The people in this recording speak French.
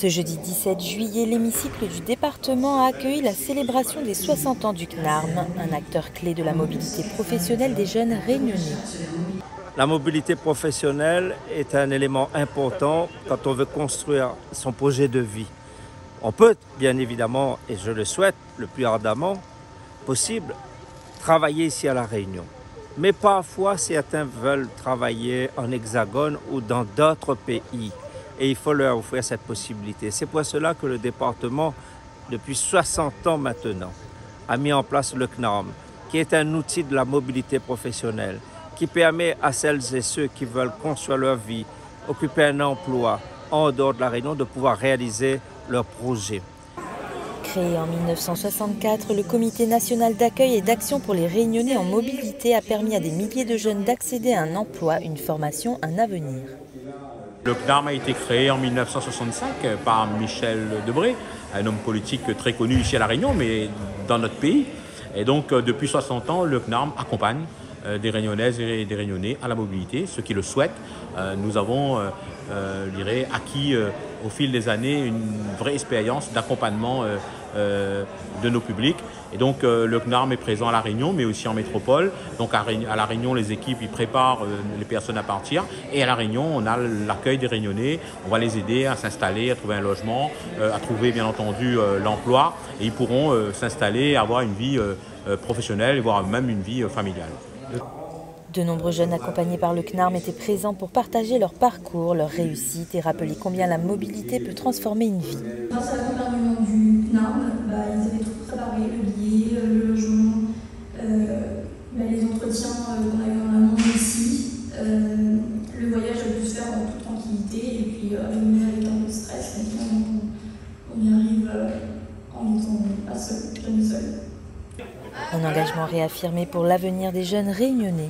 Ce jeudi 17 juillet, l'hémicycle du département a accueilli la célébration des 60 ans du CNARM, un acteur clé de la mobilité professionnelle des jeunes réunionnais. La mobilité professionnelle est un élément important quand on veut construire son projet de vie. On peut bien évidemment, et je le souhaite le plus ardemment possible, travailler ici à La Réunion. Mais parfois, certains veulent travailler en hexagone ou dans d'autres pays. Et il faut leur offrir cette possibilité. C'est pour cela que le département, depuis 60 ans maintenant, a mis en place le CNARM, qui est un outil de la mobilité professionnelle, qui permet à celles et ceux qui veulent construire leur vie, occuper un emploi en dehors de La Réunion, de pouvoir réaliser leurs projets. Créé en 1964, le Comité national d'accueil et d'action pour les Réunionnais en mobilité a permis à des milliers de jeunes d'accéder à un emploi, une formation, un avenir. Le CNARM a été créé en 1965 par Michel Debré, un homme politique très connu ici à La Réunion, mais dans notre pays. Et donc, depuis 60 ans, le CNARM accompagne des Réunionnaises et des Réunionnais à la mobilité, ceux qui le souhaitent. Nous avons, je dirais, acquis au fil des années une vraie expérience d'accompagnement de nos publics. Et donc le CNARM est présent à La Réunion, mais aussi en métropole. Donc à La Réunion, les équipes ils préparent les personnes à partir. Et à La Réunion, on a l'accueil des Réunionnais. On va les aider à s'installer, à trouver un logement, à trouver bien entendu l'emploi. Et ils pourront s'installer, avoir une vie professionnelle, voire même une vie familiale. De nombreux jeunes accompagnés par le CNARM étaient présents pour partager leur parcours, leur réussite et rappeler combien la mobilité peut transformer une vie. Grâce à l'accompagnement du CNARM, ils avaient tout préparé, le billet, le logement, les entretiens qu'on a eu en amont ici. Le voyage a pu se faire en toute tranquillité et puis avec un peu de stress, mais finalement on y arrive en étant pas seul, jamais seul. Un engagement réaffirmé pour l'avenir des jeunes réunionnais.